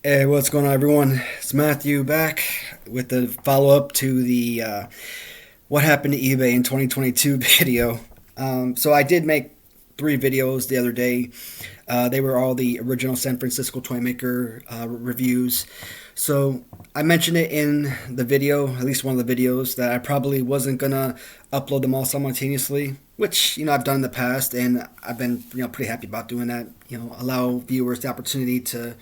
Hey, what's going on, everyone? It's Matthew back with the follow up to the What Happened to eBay in 2022 video. So I did make three videos the other day. They were all the original San Francisco Toymaker reviews. So I mentioned it in the video, at least one of the videos, that I probably wasn't gonna upload them all simultaneously, which I've done in the past, and I've been pretty happy about doing that. Allow viewers the opportunity to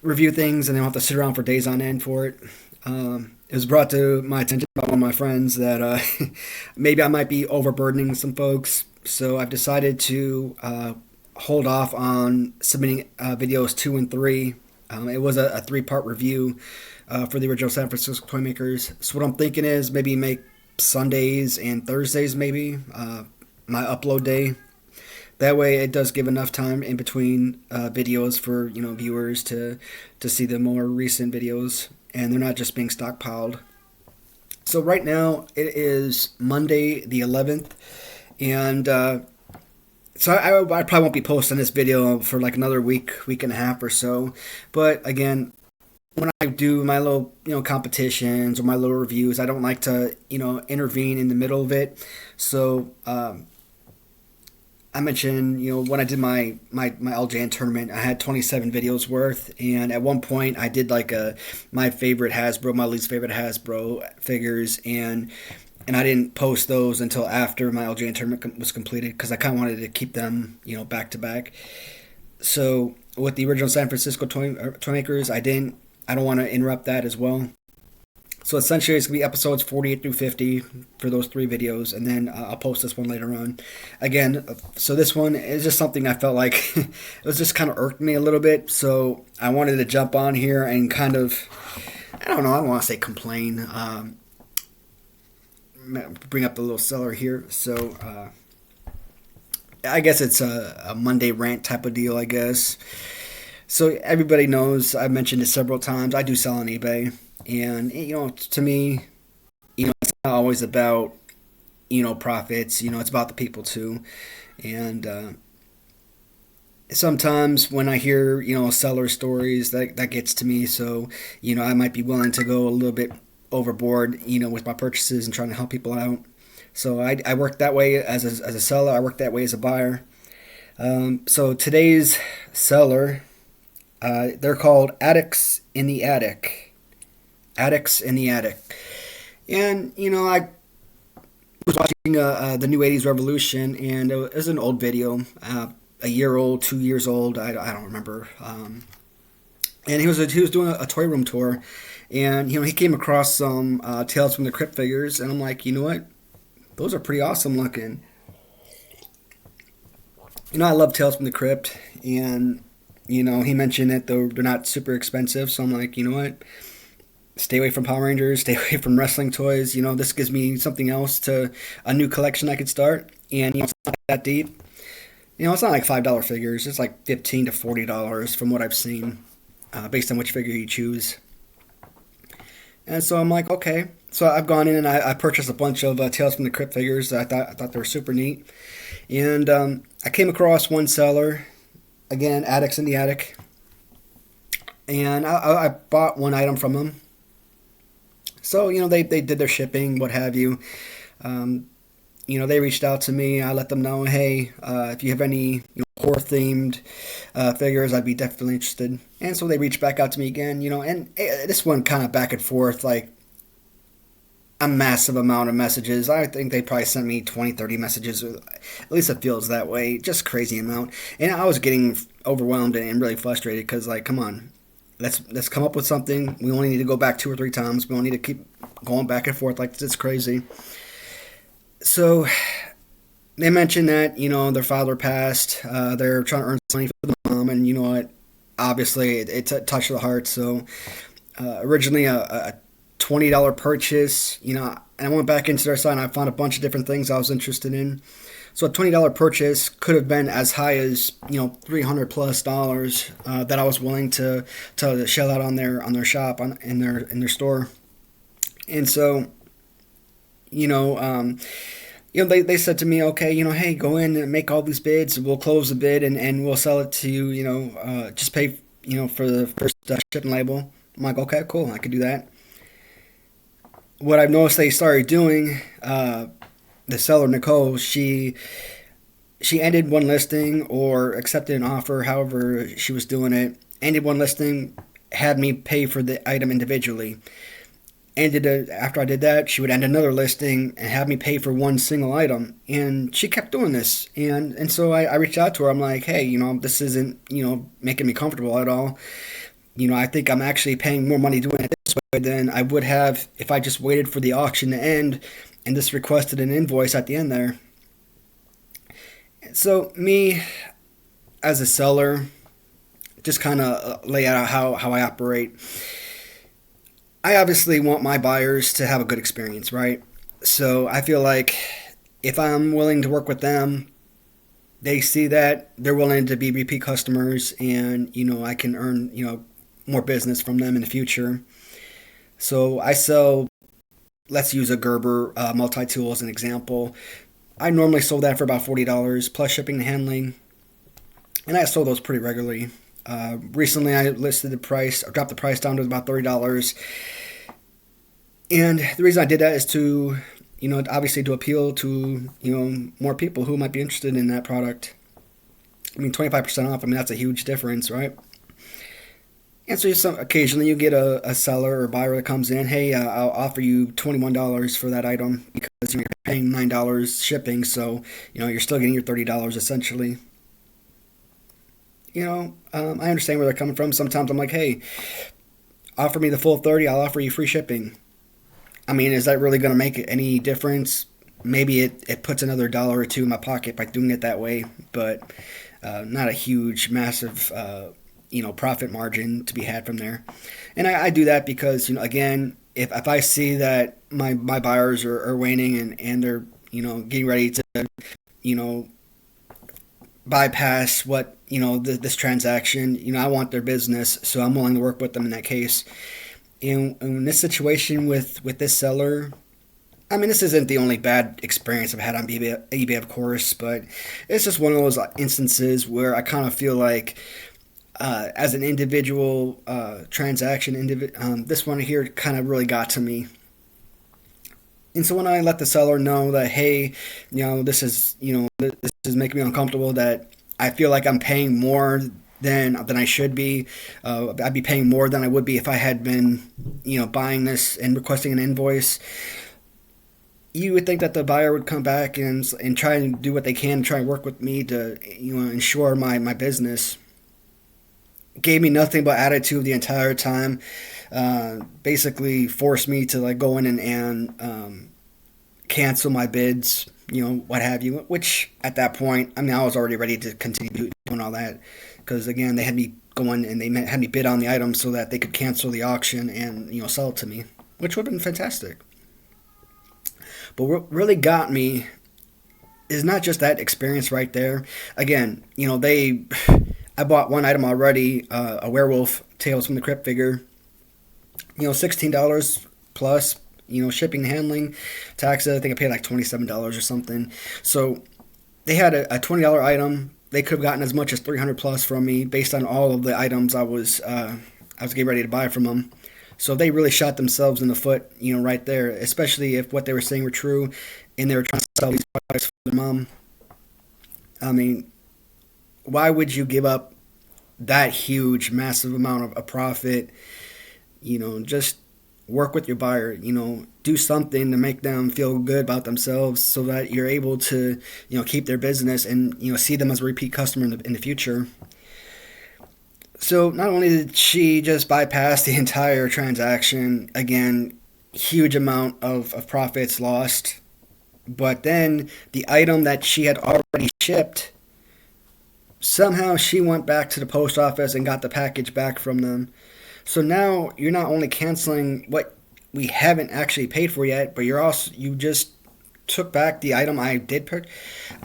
review things and they don't have to sit around for days on end for it. It was brought to my attention by one of my friends that maybe I might be overburdening some folks, so I've decided to hold off on submitting videos 2 and 3. It was a three-part review for the original San Francisco Toymakers. So what I'm thinking is maybe make Sundays and Thursdays maybe my upload day. That way, it does give enough time in between videos for viewers to see the more recent videos, and they're not just being stockpiled. So right now it is Monday the 11th, and so I probably won't be posting this video for like another week and a half or so. But again, when I do my little competitions or my little reviews, I don't like to intervene in the middle of it. So I mentioned, when I did my LJN tournament, I had 27 videos worth, and at one point I did like my favorite Hasbro, my least favorite Hasbro figures, and I didn't post those until after my LJN tournament was completed because I kind of wanted to keep them, back to back. So with the original San Francisco toy makers, I don't want to interrupt that as well. So essentially, it's gonna be episodes 48 through 50 for those three videos, and then I'll post this one later on. Again, so this one is just something I felt like it was just kind of irked me a little bit. So I wanted to jump on here and kind of, I don't know, I don't want to say complain. Bring up the little seller here. So I guess it's a Monday rant type of deal, I guess. So everybody knows I've mentioned it several times. I do sell on eBay, and to me, it's not always about profits. It's about the people too, and sometimes when I hear seller stories, that gets to me. So I might be willing to go a little bit overboard with my purchases and trying to help people out. So I work that way as a seller. I work that way as a buyer. So today's seller, they're called Addicts in the Attic. Addicts in the Attic. And, I was watching the New 80s Revolution, and it was an old video, a year old, 2 years old, I don't remember. And he was doing a toy room tour, and, he came across some Tales from the Crypt figures, and I'm like, you know what? Those are pretty awesome looking. I love Tales from the Crypt, and, he mentioned that they're not super expensive, so I'm like, you know what? Stay away from Power Rangers, stay away from wrestling toys. This gives me something else to a new collection I could start. And it's not that deep. It's not like $5 figures. It's like $15 to $40 from what I've seen, based on which figure you choose. And so I'm like, okay. So I've gone in and I purchased a bunch of Tales from the Crypt figures. I thought they were super neat. And I came across one seller, again, Addicts in the Attic. And I bought one item from them. So, they did their shipping, what have you. They reached out to me. I let them know, hey, if you have any horror-themed figures, I'd be definitely interested. And so they reached back out to me again, and this one kind of back and forth, like a massive amount of messages. I think they probably sent me 20, 30 messages. At least it feels that way. Just crazy amount. And I was getting overwhelmed and really frustrated because, like, come on. Let's come up with something. We only need to go back 2 or 3 times. We don't need to keep going back and forth like this. It's crazy. So they mentioned that their father passed. They're trying to earn some money for the mom, and you know what? Obviously, it's a touch of the heart. So originally a $20 purchase. And I went back into their site and I found a bunch of different things I was interested in. So a $20 purchase could have been as high as $300+ that I was willing to shell out on their shop in their store. And so they said to me, okay, hey, go in and make all these bids. We'll close the bid and we'll sell it to you. Just pay for the first shipping label. I'm like, okay, cool, I could do that. What I've noticed they started doing, the seller Nicole, she ended one listing or accepted an offer, however she was doing it. Ended one listing, had me pay for the item individually. After I did that, she would end another listing and have me pay for one single item. And she kept doing this. And so I reached out to her. I'm like, hey, this isn't, making me comfortable at all. I think I'm actually paying more money doing it this way than I would have if I just waited for the auction to end and just requested an invoice at the end there. So me, as a seller, just kind of lay out how I operate. I obviously want my buyers to have a good experience, right? So I feel like if I'm willing to work with them, they see that they're willing to be repeat customers, and I can earn more business from them in the future. So I sell. Let's use a Gerber multi tool as an example. I normally sold that for about $40 plus shipping and handling, and I sold those pretty regularly. Recently, I listed the price, or dropped the price down to about $30. And the reason I did that is to, obviously to appeal to, more people who might be interested in that product. I mean, 25% off, that's a huge difference, right? And so occasionally you get a seller or buyer that comes in, hey, I'll offer you $21 for that item because you're paying $9 shipping, so, you're still getting your $30 essentially. I understand where they're coming from. Sometimes I'm like, hey, offer me the full 30, I'll offer you free shipping. I mean, is that really going to make any difference? Maybe it puts another dollar or two in my pocket by doing it that way, but not a huge, massive, profit margin to be had from there. And I do that because, again, if I see that my buyers are waning and they're, getting ready to, you know, bypass what, this transaction, I want their business, so I'm willing to work with them in that case. In this situation with this seller, I mean, this isn't the only bad experience I've had on eBay, of course, but it's just one of those instances where I kind of feel like, as an individual transaction, this one here kind of really got to me. And so when I let the seller know that, hey, this is making me uncomfortable, that I feel like I'm paying more than I should be. I'd be paying more than I would be if I had been, buying this and requesting an invoice. You would think that the buyer would come back and try and do what they can, try and work with me to, ensure my business. Gave me nothing but attitude the entire time. Basically forced me to go in and cancel my bids, what have you. Which at that point, I mean, I was already ready to continue doing all that because again, they had me going and they had me bid on the item so that they could cancel the auction and sell it to me, which would have been fantastic. But what really got me is not just that experience right there. Again, I bought one item already, a werewolf Tales from the Crypt figure. $16 plus, shipping and handling, taxes. I think I paid like $27 or something. So they had a $20 item. They could have gotten as much as 300 plus from me based on all of the items I was getting ready to buy from them. So they really shot themselves in the foot, right there, especially if what they were saying were true and they were trying to sell these products for their mom. I mean, why would you give up that huge, massive amount of profit? Just work with your buyer, do something to make them feel good about themselves so that you're able to, keep their business and, see them as a repeat customer in the future. So not only did she just bypass the entire transaction, again, huge amount of profits lost, but then the item that she had already shipped, somehow she went back to the post office and got the package back from them. So now you're not only canceling what we haven't actually paid for yet, but you just took back the item I did purchase.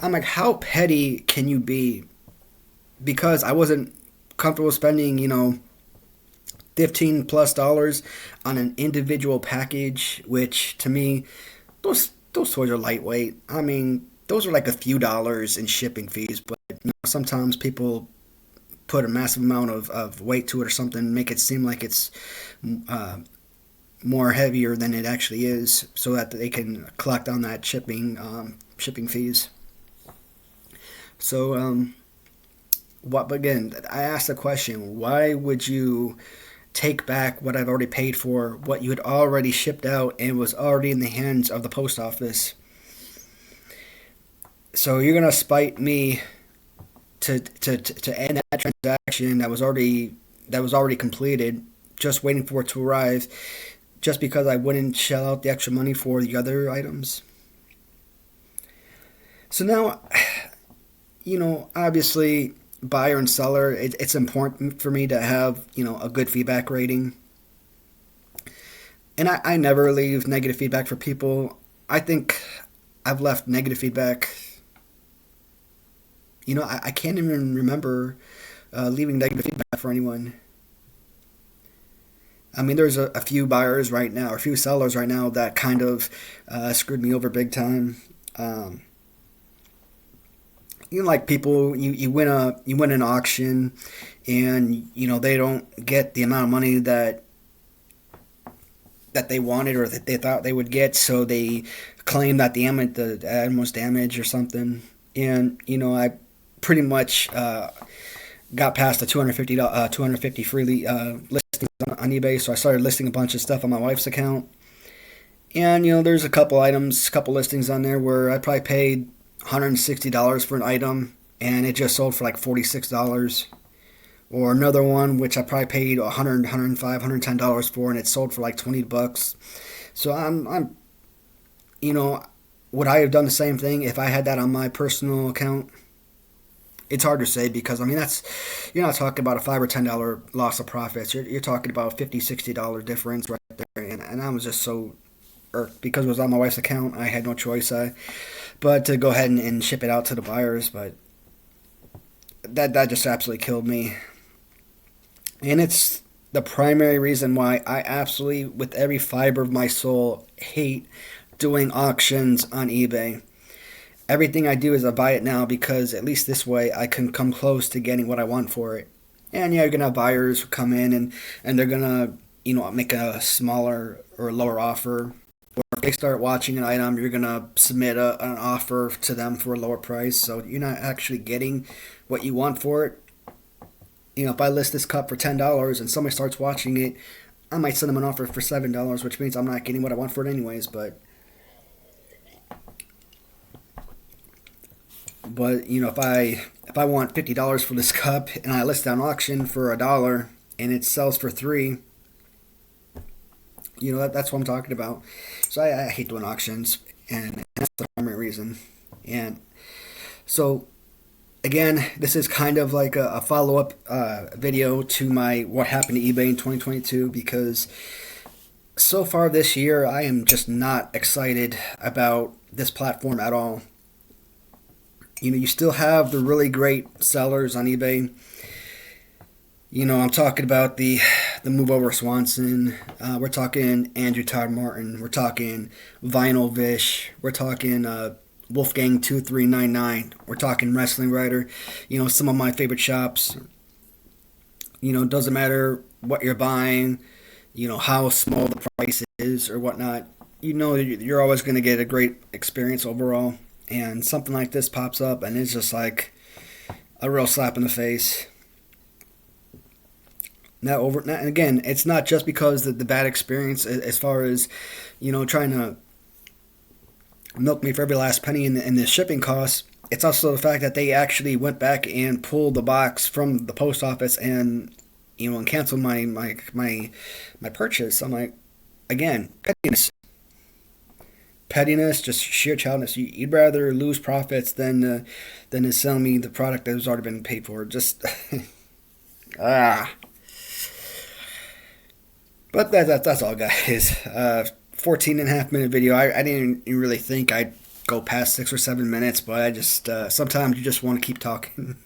I'm like, how petty can you be? Because I wasn't comfortable spending, $15+ on an individual package, which to me, those toys are lightweight. I mean, those are like a few dollars in shipping fees, but sometimes people put a massive amount of weight to it or something, make it seem like it's uh, more heavier than it actually is, so that they can collect on that shipping fees. So what? But again, I asked the question: why would you take back what I've already paid for, what you had already shipped out and was already in the hands of the post office? So you're gonna spite me to end that transaction that was already completed, just waiting for it to arrive, just because I wouldn't shell out the extra money for the other items. So now, obviously, buyer and seller, it's important for me to have, a good feedback rating. And I never leave negative feedback for people. I think I've left negative feedback. I can't even remember leaving negative feedback for anyone. I mean, there's a few buyers right now, or a few sellers right now that kind of screwed me over big time. Like people, you win an auction, and they don't get the amount of money that they wanted or that they thought they would get, so they claim that the animal was damaged or something. And I pretty much got past the 250 freely listings on eBay, so I started listing a bunch of stuff on my wife's account. And there's a couple listings on there where I probably paid $160 for an item, and it just sold for like $46. Or another one which I probably paid 100, 105, $110 for, and it sold for like $20. So I'm would I have done the same thing if I had that on my personal account? It's hard to say, because I mean, you're not talking about a $5 or $10 loss of profits. You're talking about a $50, $60 difference right there, and I was just so irked because it was on my wife's account. I had no choice, but to go ahead and ship it out to the buyers. But that just absolutely killed me, and it's the primary reason why I absolutely, with every fiber of my soul, hate doing auctions on eBay. Everything I do is I buy it now, because at least this way I can come close to getting what I want for it. And yeah, you're gonna have buyers who come in, and they're gonna make a smaller or lower offer. Or if they start watching an item, you're gonna submit an offer to them for a lower price. So you're not actually getting what you want for it. If I list this cup for $10 and somebody starts watching it, I might send them an offer for $7, which means I'm not getting what I want for it anyways. But if I want $50 for this cup and I list it on auction for $1 and it sells for $3, that's what I'm talking about. So I hate doing auctions, and that's the primary reason. And so again, this is kind of like a follow-up video to my what happened to eBay in 2022, because so far this year I am just not excited about this platform at all. You still have the really great sellers on eBay. I'm talking about the move over Swanson. We're talking Andrew Todd Martin. We're talking Vinyl Vish. We're talking Wolfgang 2399. We're talking Wrestling Writer. Some of my favorite shops. Doesn't matter what you're buying, how small the price is or whatnot. You're always going to get a great experience overall. And something like this pops up, and it's just like a real slap in the face. Now, again, it's not just because the bad experience, as far as trying to milk me for every last penny in the shipping costs. It's also the fact that they actually went back and pulled the box from the post office and and canceled my purchase. I'm like, again, pettiness, just sheer childishness. You'd rather lose profits than to sell me the product that has already been paid for. Just ah. But that's all, guys. 14 and a half minute video. I didn't really think I'd go past 6 or 7 minutes, but I just sometimes you just want to keep talking.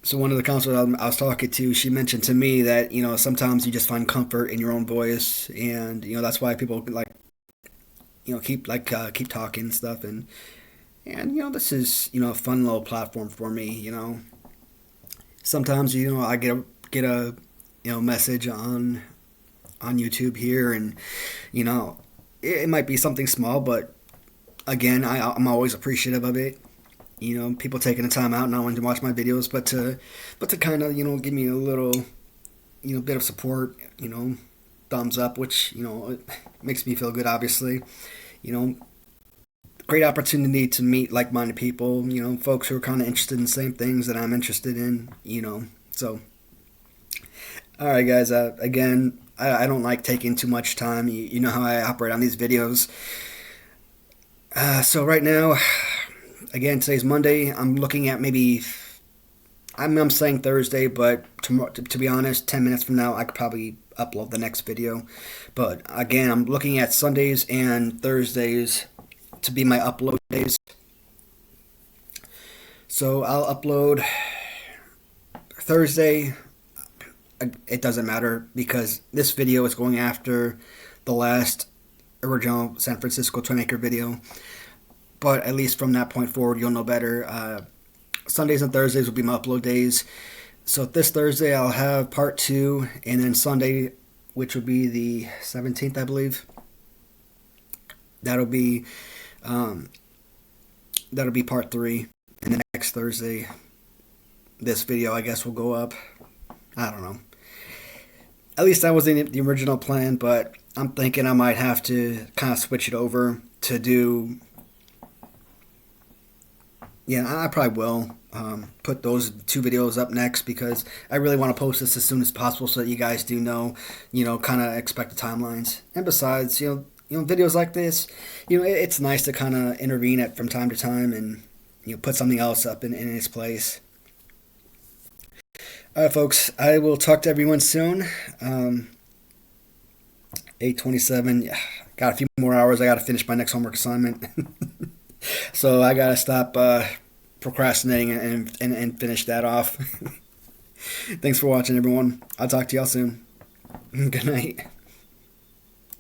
So one of the counselors I was talking to, she mentioned to me that sometimes you just find comfort in your own voice, and that's why people keep talking and stuff. And And this is a fun little platform for me. Sometimes I get a message on YouTube here, and it might be something small, but again, I'm always appreciative of it. People taking the time out not only to watch my videos, but to kind of give me a little bit of support. Thumbs up, which it makes me feel good. Obviously, you know, great opportunity to meet like-minded people. Folks who are kind of interested in the same things that I'm interested in. So all right, guys. Again, I don't like taking too much time. You know how I operate on these videos. So right now, again, today's Monday. I'm looking at maybe. I'm saying Thursday, but to be honest, 10 minutes from now, I could probably upload the next video. But again, I'm looking at Sundays and Thursdays to be my upload days. So I'll upload Thursday. It doesn't matter because this video is going after the last original San Francisco Twin Acre video. But at least from that point forward, you'll know better. Sundays and Thursdays will be my upload days. So this Thursday I'll have part 2, and then Sunday, which will be the 17th, I believe. That'll be part 3, and the next Thursday, this video I guess will go up. I don't know. At least that was the original plan, but I'm thinking I might have to kind of switch it over to do. Yeah, I probably will put those 2 videos up next because I really want to post this as soon as possible so that you guys do know, kind of expect the timelines. And besides, videos like this, it's nice to kind of intervene at from time to time and put something else up in its place. All right, folks, I will talk to everyone soon. 8:27. Yeah, got a few more hours. I got to finish my next homework assignment. So I gotta stop procrastinating and finish that off. Thanks for watching, everyone. I'll talk to y'all soon. Good night.